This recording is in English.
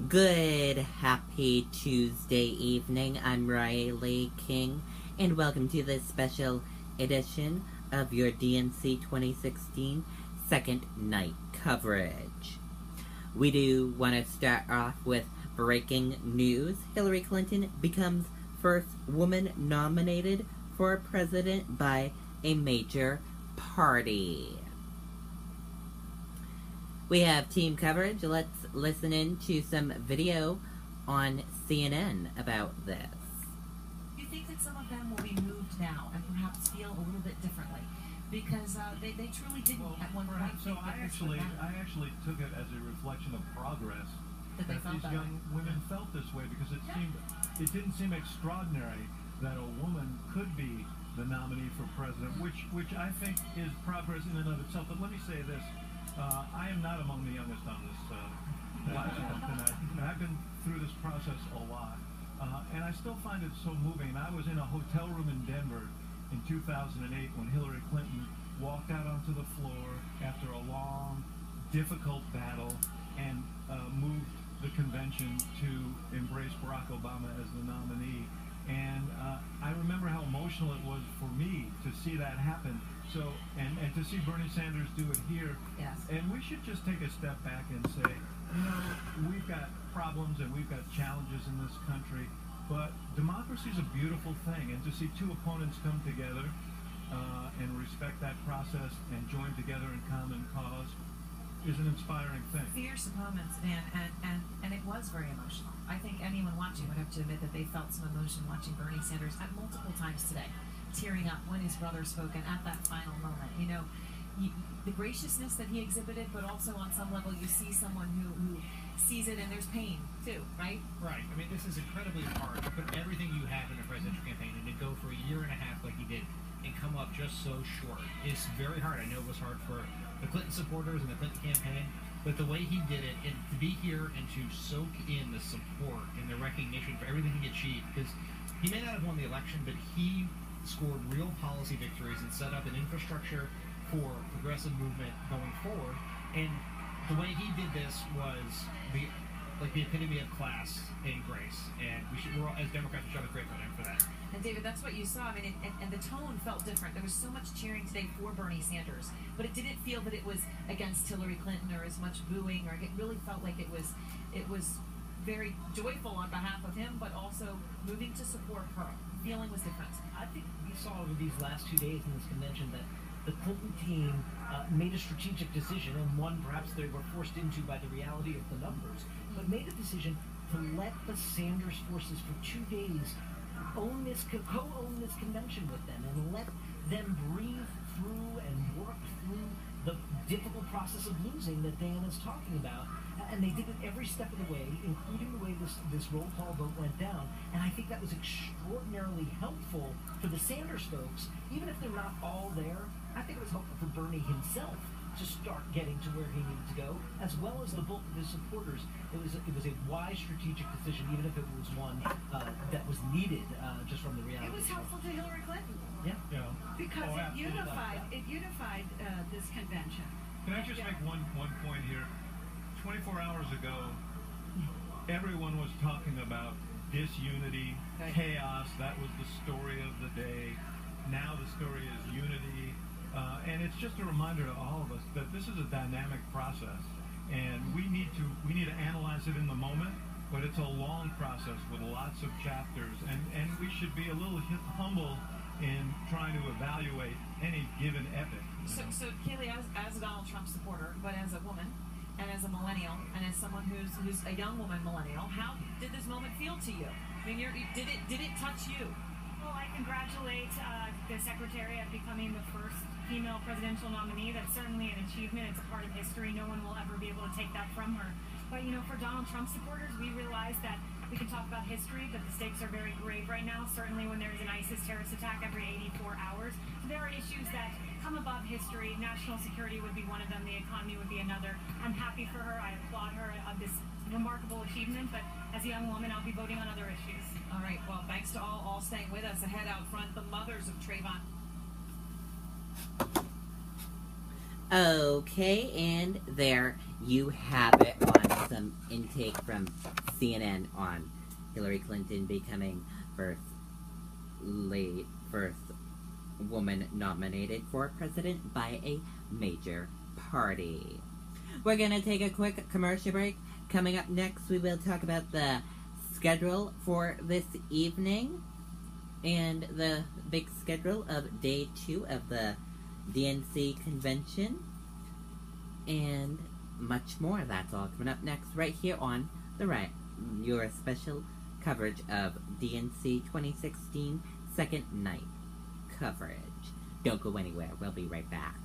Good happy Tuesday evening. I'm Riley King, and welcome to this special edition of your DNC 2016 second night coverage. We do want to start off with breaking news. Hillary Clinton becomes first woman nominated for president by a major party. We have team coverage. Let's listen in to some video on CNN about this. Do you think that some of them will be moved now and perhaps feel a little bit differently? Because they truly didn't at one point. So I actually took it as a reflection of progress that these young women felt this way, because it didn't seem extraordinary that a woman could be the nominee for president, which I think is progress in and of itself. But let me say this. I am not among the youngest on this platform tonight, and I've been through this process a lot, and I still find it so moving. And I was in a hotel room in Denver in 2008 when Hillary Clinton walked out onto the floor after a long, difficult battle and moved the convention to embrace Barack Obama as the nominee. And I remember how emotional it was for me to see that happen. So, and to see Bernie Sanders do it here. Yes. And we should just take a step back and say, we've got problems and we've got challenges in this country, but democracy is a beautiful thing. And to see two opponents come together and respect that process and join together in common cause is an inspiring thing. Fierce opponents, and it was very emotional. I think anyone watching would have to admit that they felt some emotion watching Bernie Sanders at multiple times today, tearing up when his brother spoke, and at that final moment, the graciousness that he exhibited, but also on some level you see someone who sees it and there's pain too, right? Right. I mean, this is incredibly hard to put everything you have in a presidential campaign and to go for a year and a half like he did and come up just so short. It's very hard. I know it was hard for the Clinton supporters and the Clinton campaign, but the way he did it, and to be here and to soak in the support and the recognition for everything he achieved, because he may not have won the election, but he scored real policy victories and set up an infrastructure for progressive movement going forward. And the way he did this was the epitome of class and grace. And we're all, as Democrats, we should have a great for him for that. And David, that's what you saw. I mean, and the tone felt different. There was so much cheering today for Bernie Sanders, but it didn't feel that it was against Hillary Clinton or as much booing, or it really felt like it was very joyful on behalf of him, but also moving to support her. Feeling was different. I think we saw over these last 2 days in this convention that the Clinton team made a strategic decision, and one perhaps they were forced into by the reality of the numbers, but made a decision to let the Sanders forces for 2 days co-own this convention with them and let them breathe through and work through the difficult process of losing that Dan is talking about. And they did it every step of the way, including the way this roll call vote went down. And I think that was extraordinarily helpful for the Sanders folks, even if they're not all there. I think it was helpful for Bernie himself to start getting to where he needed to go, as well as the bulk of his supporters. It was a wise strategic decision, even if it was one that was needed just from the reality. It was helpful to Hillary Clinton. Yeah. Because it unified this convention. Can I just make one point here? 24 hours ago, everyone was talking about disunity, chaos. That was the story of the day. Now the story is unity. And it's just a reminder to all of us that this is a dynamic process, and we need to analyze it in the moment, but it's a long process with lots of chapters, and we should be a little humble in trying to evaluate any given epic. So Kaylee, as a Donald Trump supporter, but as a woman, and as a millennial, and as someone who's a young woman millennial, how did this moment feel to you? I mean, did it touch you? Well, I congratulate the Secretary of becoming the first female presidential nominee. That's certainly an achievement. It's a part of history. No one will ever be able to take that from her. But, for Donald Trump supporters, we realize that we can talk about history, but the stakes are very grave right now, certainly when there's an ISIS terrorist attack every 84 hours. So there are issues that come above history. National security would be one of them. The economy would be another. I'm happy for her. I applaud her of this remarkable achievement, but as a young woman, I'll be voting on other issues. All right. Well, thanks to all staying with us. Ahead out front, the mothers of Trayvon. Okay, and there you have it on some intel. take from CNN on Hillary Clinton becoming first woman nominated for president by a major party. We're gonna take a quick commercial break. Coming up next, we will talk about the schedule for this evening and the big schedule of day 2 of the DNC convention and much more. That's all coming up next right here on The Right, your special coverage of DNC 2016 second night coverage. Don't go anywhere. We'll be right back.